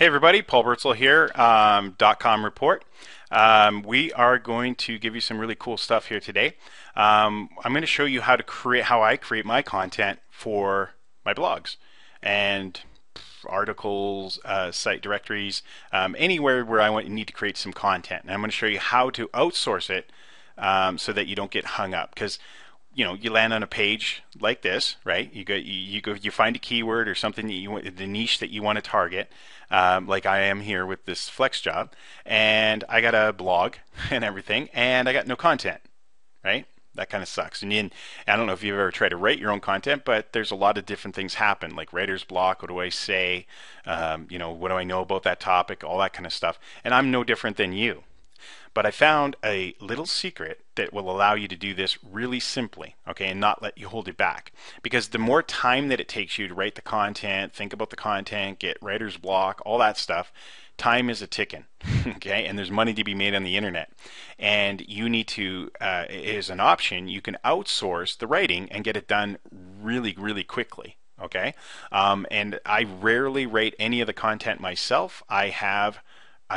Hey everybody, Paul Birdsall here, .com report. We are going to give you some really cool stuff here today. I'm going to show you how I create my content for my blogs and articles, site directories, anywhere where need to create some content. And I'm going to show you how to outsource it so that you don't get hung up, because you land on a page like this, right? You find a keyword or something that you want, the niche that you want to target, like I am here with this flex job, and I got a blog and everything, and I got no content, right? That kind of sucks. And I don't know if you've ever tried to write your own content, but there's a lot of different things happen, like writer's block. What do I say? What do I know about that topic? All that kind of stuff. And I'm no different than you. But I found a little secret that will allow you to do this really simply, okay, and not let you hold it back. Because the more time that it takes you to write the content, think about the content, get writer's block, all that stuff, time is a ticking, okay, and there's money to be made on the internet. And you need to, as an option, you can outsource the writing and get it done really, really quickly. Okay, and I rarely write any of the content myself. I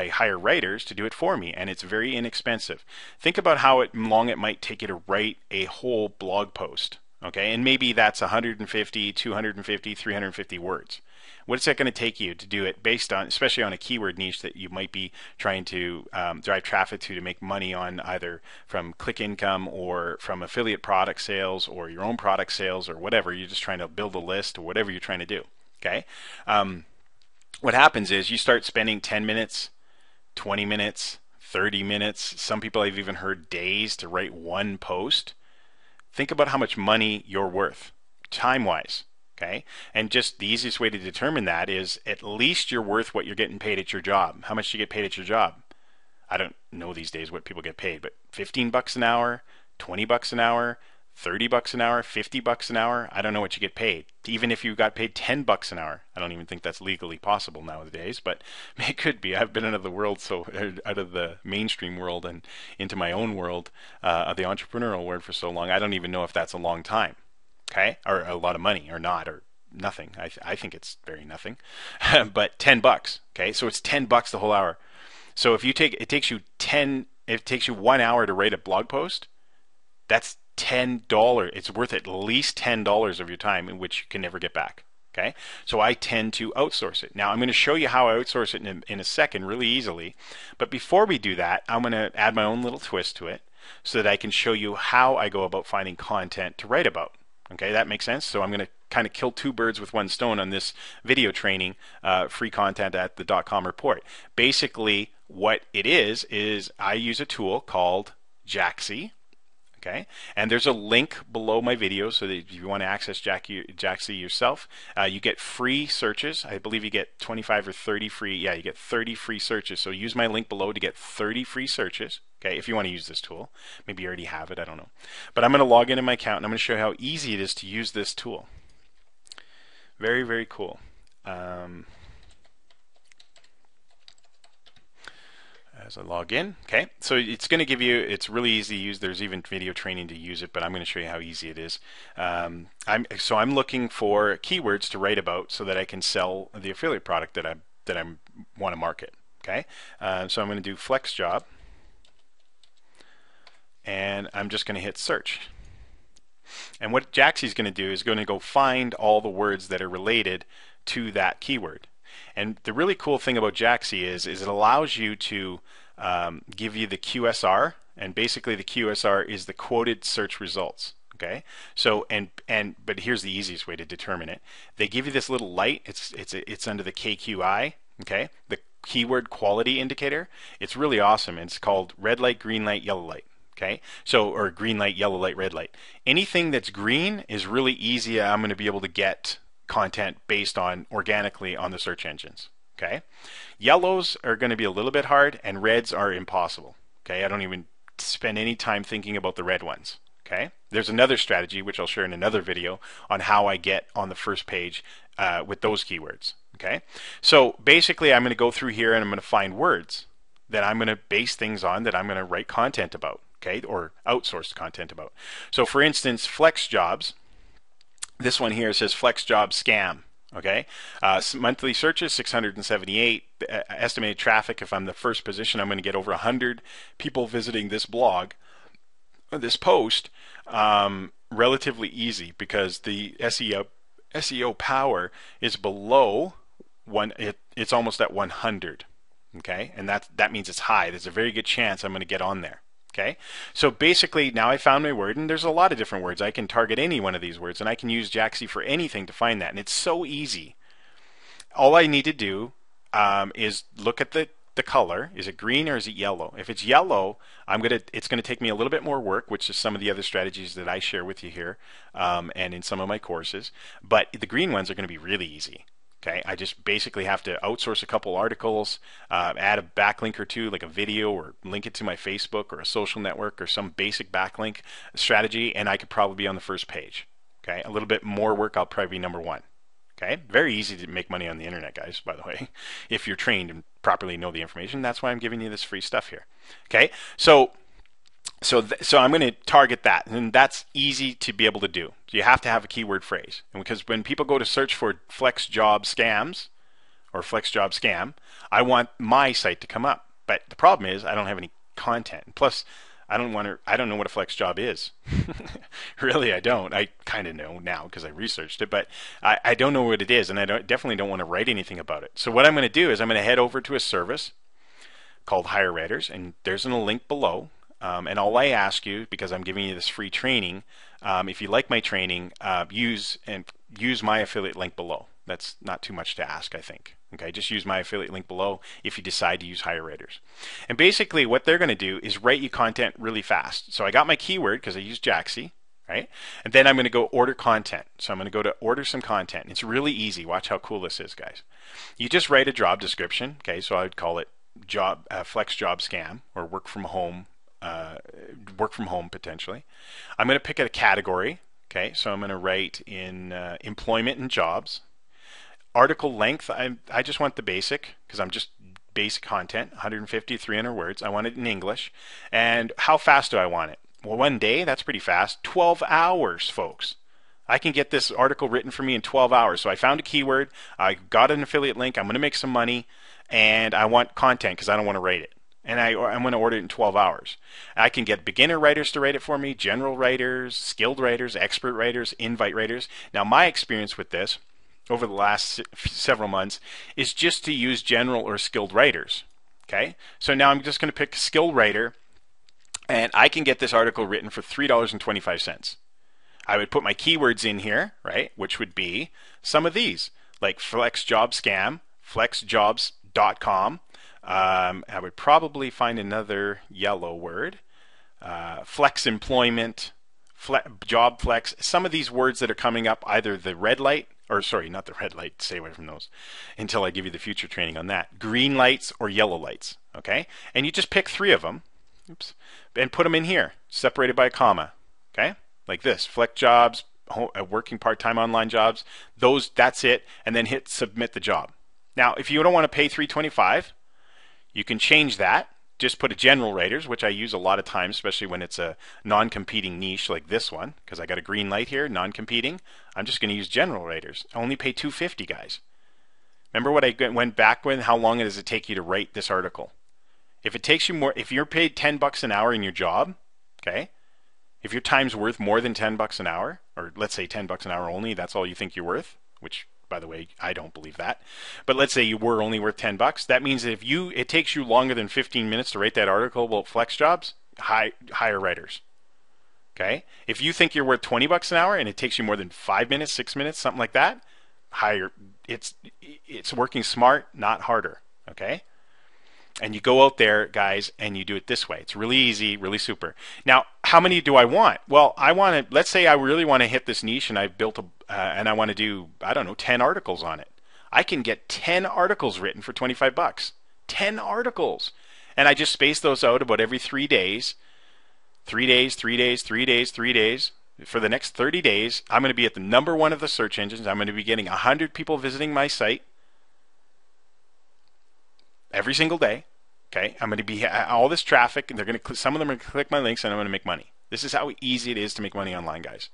hire writers to do it for me, and it's very inexpensive. Think about how long it might take you to write a whole blog post, okay? And maybe that's 150, 250, 350 words. What is that going to take you to do it based on, especially on a keyword niche that you might be trying to drive traffic to make money on, either from click income or from affiliate product sales or your own product sales or whatever. You're just trying to build a list or whatever you're trying to do, okay? What happens is you start spending 10 minutes, 20 minutes, 30 minutes, some people I've even heard days to write one post. Think about how much money you're worth, time-wise, okay? And just the easiest way to determine that is at least you're worth what you're getting paid at your job. How much do you get paid at your job? I don't know these days what people get paid, but 15 bucks an hour, 20 bucks an hour, 30 bucks an hour, 50 bucks an hour, I don't know what you get paid. Even if you got paid 10 bucks an hour, I don't even think that's legally possible nowadays, but it could be. I've been out of the world, out of the mainstream world and into my own world of the entrepreneurial world for so long, I don't even know if that's a long time, okay? Or a lot of money or not, or nothing. I think it's very nothing. But 10 bucks, okay? So it's 10 bucks the whole hour. So if it takes you 1 hour to write a blog post, that's $10. It's worth at least $10 of your time, in which you can never get back. Okay, so I tend to outsource it. Now I'm going to show you how I outsource it in a second, really easily. But before we do that, I'm going to add my own little twist to it so that I can show you how I go about finding content to write about. Okay, that makes sense. So I'm going to kind of kill two birds with one stone on this video training, free content at the .com report. Basically, what it is I use a tool called Jaaxy. Okay, and there's a link below my video so that if you want to access Jaaxy yourself, you get free searches. I believe you get 25 or 30 free. Yeah, you get 30 free searches. So use my link below to get 30 free searches. Okay, if you want to use this tool. Maybe you already have it. I don't know. But I'm going to log into my account and I'm going to show you how easy it is to use this tool. Very, very cool. As I log in, okay, so it's going to give you, it's really easy to use. There's even video training to use it, but I'm going to show you how easy it is. I'm looking for keywords to write about so that I can sell the affiliate product that I want to market. Okay, so I'm going to do flex job, and I'm just going to hit search. And what Jaaxy is going to do is going to go find all the words that are related to that keyword. And the really cool thing about Jaaxy is it allows you to give you the QSR, and basically the QSR is the quoted search results. Okay, so but here's the easiest way to determine it. They give you this little light. It's under the KQI. Okay, the keyword quality indicator. It's really awesome. It's called red light, green light, yellow light. Okay, so, or green light, yellow light, red light. Anything that's green is really easy. I'm going to be able to get content based on organically on the search engines. Okay, yellows are going to be a little bit hard, and reds are impossible. Okay, I don't even spend any time thinking about the red ones. Okay, there's another strategy which I'll share in another video on how I get on the first page with those keywords. Okay, so basically I'm going to go through here and I'm going to find words that I'm going to base things on, that I'm going to write content about. Okay, or outsourced content about. So for instance, flex jobs. This one here says flex job scam. Okay, monthly searches 678. Estimated traffic, if I'm the first position, I'm going to get over 100 people visiting this blog, this post. Relatively easy because the SEO power is below one. It's almost at 100. Okay, and that means it's high. There's a very good chance I'm going to get on there. Okay, so basically now I found my word, and there's a lot of different words. I can target any one of these words, and I can use Jaaxy for anything to find that, and it's so easy. All I need to do is look at the color. Is it green or is it yellow? If it's yellow, it's gonna take me a little bit more work, which is some of the other strategies that I share with you here and in some of my courses. But the green ones are going to be really easy. Okay, I just basically have to outsource a couple articles, add a backlink or two, like a video, or link it to my Facebook or a social network or some basic backlink strategy, and I could probably be on the first page. Okay, a little bit more work, I'll probably be number one. Okay, very easy to make money on the internet, guys, by the way, if you're trained and properly know the information. That's why I'm giving you this free stuff here. Okay, so I'm going to target that, and that's easy to be able to do. You have to have a keyword phrase, and because when people go to search for flex job scams or flex job scam, I want my site to come up. But the problem is I don't have any content. Plus, I don't know what a flex job is. Really, I don't. I kind of know now because I researched it, but I don't know what it is, and I definitely don't want to write anything about it. So what I'm going to do is I'm going to head over to a service called HireWriters, and there's a link below. And all I ask you, because I'm giving you this free training, if you like my training, use my affiliate link below. That's not too much to ask, I think. Okay, just use my affiliate link below if you decide to use HireWriters. And basically what they're going to do is write you content really fast. So I got my keyword because I use Jaaxy, right? And then I'm going to go order content. So I'm going to go to order some content. It's really easy. Watch how cool this is, guys. You just write a job description. Okay, so I would call it flex job scam, or work from home potentially. I'm going to pick a category. Okay, so I'm going to write in employment and jobs. Article length, I just want the basic, because I'm just basic content, 150 to 300 words. I want it in English. And how fast do I want it? Well, 1 day, that's pretty fast. 12 hours, folks. I can get this article written for me in 12 hours. So I found a keyword, I got an affiliate link, I'm going to make some money, and I want content because I don't want to write it. And I'm going to order it in 12 hours. I can get beginner writers to write it for me, general writers, skilled writers, expert writers, invite writers. Now, my experience with this over the last several months is just to use general or skilled writers. Okay, so now I'm just going to pick a skilled writer, and I can get this article written for $3.25. I would put my keywords in here, right, which would be some of these, like flex job scam, flexjobs.com. I would probably find another yellow word, flex employment, job flex. Some of these words that are coming up, either the red light, or sorry, not the red light, stay away from those until I give you the future training on that. Green lights or yellow lights, okay? And you just pick 3 of them, oops, and put them in here, separated by a comma, okay? Like this, flex jobs, working part-time online jobs, that's it, and then hit submit the job. Now, if you don't want to pay $3.25, you can change that. Just put a general writers, which I use a lot of times, especially when it's a non-competing niche like this one, because I got a green light here, non-competing. I'm just going to use general writers. I only pay $2.50, guys. Remember what I went back with? How long does it take you to write this article? If it takes you more, if you're paid $10 an hour in your job, okay, if your time's worth more than $10 an hour, or let's say $10 an hour only, that's all you think you're worth, which, by the way, I don't believe that. But let's say you were only worth $10. That means that if it takes you longer than 15 minutes to write that article about flex jobs, hire writers. Okay? If you think you're worth $20 an hour and it takes you more than 5 minutes, 6 minutes, something like that, hire. It's working smart, not harder. Okay? And you go out there, guys, and you do it this way. It's really easy, really super. Now, how many do I want? Well, I want to, let's say I really want to hit this niche, and I've built and I want to do, I don't know, 10 articles on it. I can get 10 articles written for $25. 10 articles. And I just space those out about every 3 days. 3 days, 3 days, 3 days, 3 days. For the next 30 days, I'm going to be at the #1 of the search engines. I'm going to be getting 100 people visiting my site every single day. Okay, I'm going to be all this traffic, and they're going to some of them are going to click my links, and I'm going to make money. This is how easy it is to make money online, guys.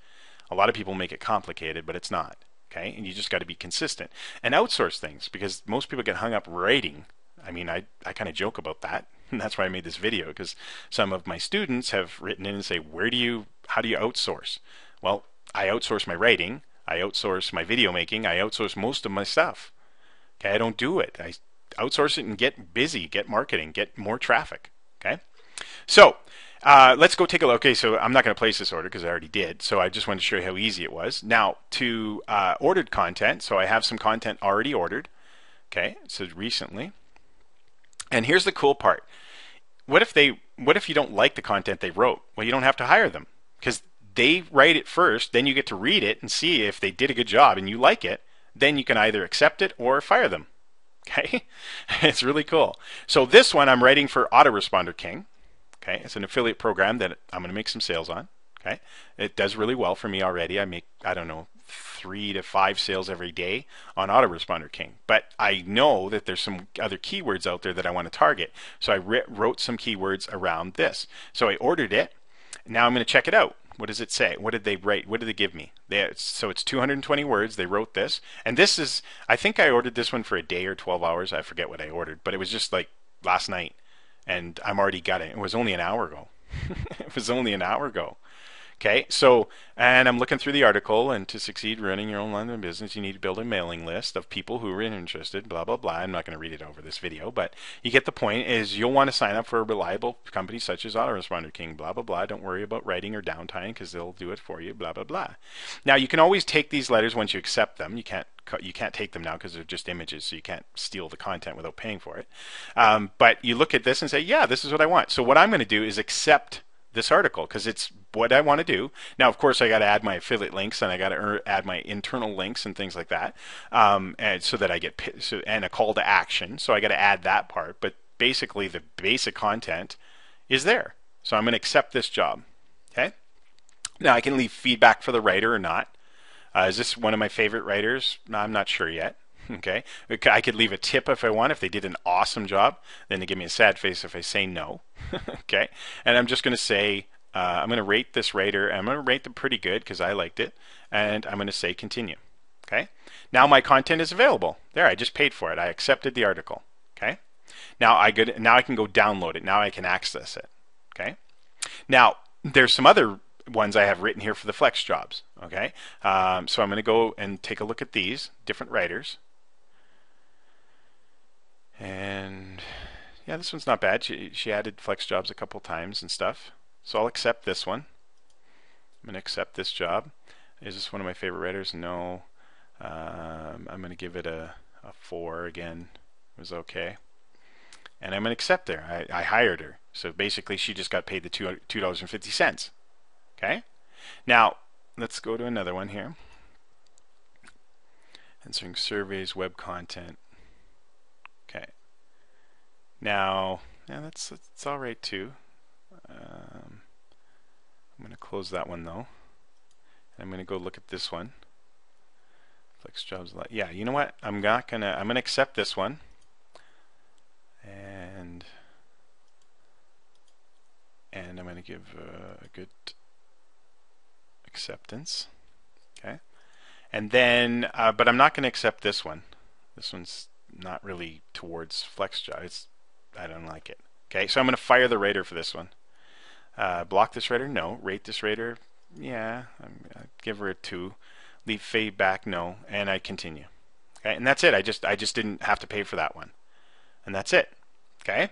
A lot of people make it complicated, but it's not. Okay, and you just got to be consistent and outsource things, because most people get hung up writing. I mean, I kind of joke about that, and that's why I made this video, because some of my students have written in and say, how do you outsource? Well, I outsource my writing, I outsource my video making, I outsource most of my stuff. Okay, I don't do it. I outsource it and get busy, get marketing, get more traffic. Okay, so let's go take a look. Okay, so I'm not going to place this order because I already did. So I just wanted to show you how easy it was. Now to ordered content. So I have some content already ordered. Okay, so recently. And here's the cool part. What if you don't like the content they wrote? Well, you don't have to hire them, because they write it first. Then you get to read it and see if they did a good job and you like it. Then you can either accept it or fire them. Okay, it's really cool. So this one I'm writing for Autoresponder King. Okay, it's an affiliate program that I'm going to make some sales on. Okay, it does really well for me already. I make, I don't know, 3 to 5 sales every day on Autoresponder King. But I know that there's some other keywords out there that I want to target. So I wrote some keywords around this. So I ordered it. Now I'm going to check it out. What does it say? What did they write? What did they give me? So it's 220 words. They wrote this. And this is, I think I ordered this one for a day or 12 hours. I forget what I ordered. But it was just like last night. And I'm already got it. It was only an hour ago. It was only an hour ago. Okay, so, and I'm looking through the article, and to succeed running your own online business, you need to build a mailing list of people who are interested, blah, blah, blah. I'm not going to read it over this video, but you get the point. Is you'll want to sign up for a reliable company such as Autoresponder King, blah, blah, blah. Don't worry about writing or downtime, because they'll do it for you, blah, blah, blah. Now, you can always take these letters once you accept them. You can't take them now because they're just images, so you can't steal the content without paying for it. But you look at this and say, yeah, this is what I want. So what I'm going to do is accept this article, because it's what I want to do. Now, of course, I got to add my affiliate links, and I got to add my internal links and things like that, and so that I get and a call to action. So I got to add that part. But basically, the basic content is there. So I'm going to accept this job. Okay. Now I can leave feedback for the writer or not. Is this one of my favorite writers? No, I'm not sure yet. Okay, I could leave a tip if I want. If they did an awesome job, then they give me a sad face if I say no. Okay, and I'm just going to say I'm going to rate this writer. I'm going to rate them pretty good because I liked it, and I'm going to say continue. Okay, now my content is available. There, I just paid for it. I accepted the article. Okay, now I can go download it. Now I can access it. Okay, now there's some other ones I have written here for the flex jobs. Okay, so I'm going to go and take a look at these different writers. And yeah, this one's not bad. She added flex jobs a couple times and stuff. So I'll accept this one. I'm going to accept this job. Is this one of my favorite writers? No. I'm going to give it a 4 again. It was okay. And I'm going to accept her. I hired her. So basically she just got paid the $2.50. Okay? Now, let's go to another one here. Answering surveys, web content. Okay. Now, yeah, that's all right too. I'm going to close that one though. I'm going to go look at this one. Flex jobs. Yeah, you know what? I'm going to accept this one. And I'm going to give a good acceptance. Okay. And then, but I'm not going to accept this one. This one's not really towards flex jobs. I don't like it. Okay, so I'm going to fire the writer for this one. Block this writer? No. Rate this writer? Yeah. I'd give her a 2. Leave feedback? No. And I continue. Okay, and that's it. I just didn't have to pay for that one. And that's it. Okay.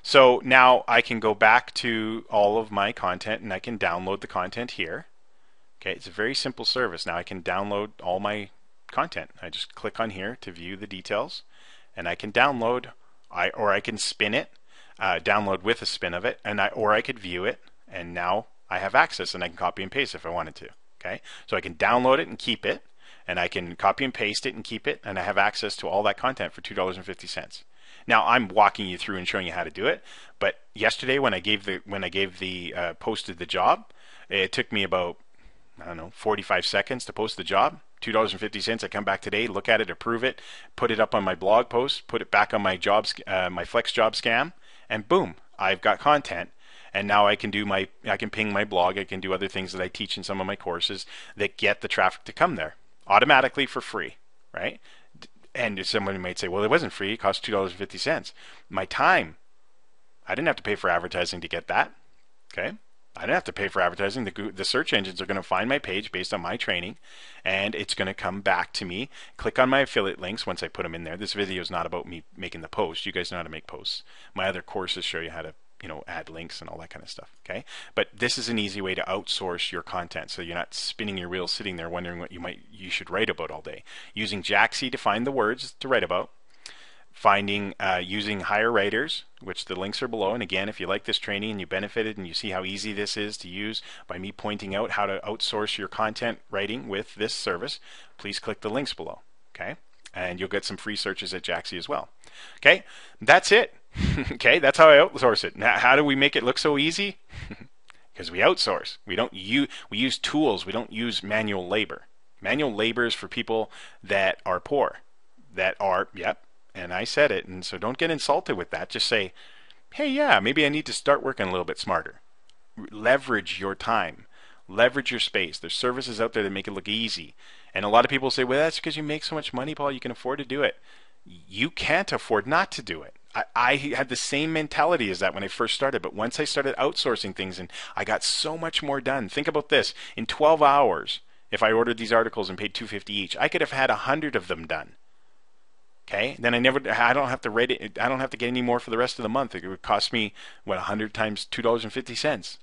So now I can go back to all of my content and I can download the content here. Okay, it's a very simple service. Now I can download all my content. I just click on here to view the details, and I can download, or I can spin it, download with a spin of it, or I could view it, and now I have access and I can copy and paste if I wanted to. Okay, so I can download it and keep it, and I can copy and paste it and keep it, and I have access to all that content for $2.50. Now I'm walking you through and showing you how to do it, but yesterday when I posted the job, it took me about, I don't know, 45 seconds to post the job. $2.50. I come back today, look at it, approve it, put it up on my blog post, put it back on my my flex job scam, and boom, I've got content. And now I can ping my blog. I can do other things that I teach in some of my courses that get the traffic to come there. automatically for free, right? And someone might say, well, it wasn't free. It cost $2.50. My time, I didn't have to pay for advertising to get that. Okay. I didn't have to pay for advertising. The search engines are going to find my page based on my training, and it's going to come back to me. Click on my affiliate links once I put them in there. This video is not about me making the post. You guys know how to make posts. My other courses show you how to, add links and all that kind of stuff. Okay, but this is an easy way to outsource your content, so you're not spinning your wheels, sitting there wondering what you should write about all day. Using Jaaxy to find the words to write about. Using HireWriters, which the links are below. And again, if you like this training and you benefited and you see how easy this is to use by me pointing out how to outsource your content writing with this service, please click the links below. Okay, and you'll get some free searches at Jaaxy as well. Okay, that's it. Okay, that's how I outsource it. Now, how do we make it look so easy? Because we outsource. We use tools. We don't use manual labor. Manual labor is for people that are poor, and I said it, and so don't get insulted with that. Just say, hey, yeah, maybe I need to start working a little bit smarter. Leverage your time. Leverage your space. There's services out there that make it look easy. And a lot of people say, well, that's because you make so much money, Paul, you can afford to do it. You can't afford not to do it. I had the same mentality as that when I first started, but once I started outsourcing things, and I got so much more done. Think about this. In 12 hours, if I ordered these articles and paid $2.50 each, I could have had 100 of them done. Okay, then I don't have to rate it. I don't have to get any more for the rest of the month. It would cost me 100 times $2.50.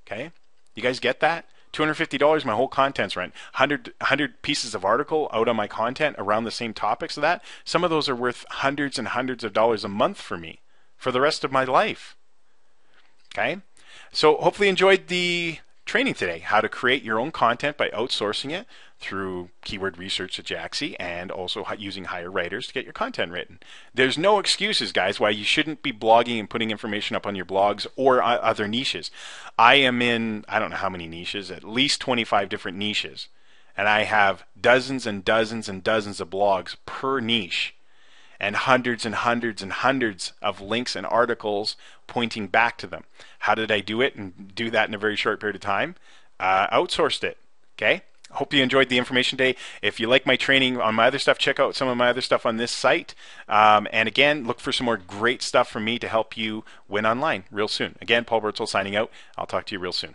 Okay, you guys get that? $250, my whole content's rent. 100 pieces of article out on my content around the same topics of that. Some of those are worth hundreds and hundreds of dollars a month for me for the rest of my life. Okay, so hopefully you enjoyed the training today, how to create your own content by outsourcing it through keyword research at Jaaxy, and also using HireWriters to get your content written. There's no excuses, guys, why you shouldn't be blogging and putting information up on your blogs or other niches. I am in, I don't know how many niches, at least 25 different niches, and I have dozens and dozens and dozens of blogs per niche, and hundreds and hundreds and hundreds of links and articles pointing back to them. How did I do it and do that in a very short period of time? Outsourced it. Okay? Hope you enjoyed the information today. If you like my training on my other stuff, check out some of my other stuff on this site. And again, look for some more great stuff from me to help you win online real soon. Again, Paul Birdsall signing out. I'll talk to you real soon.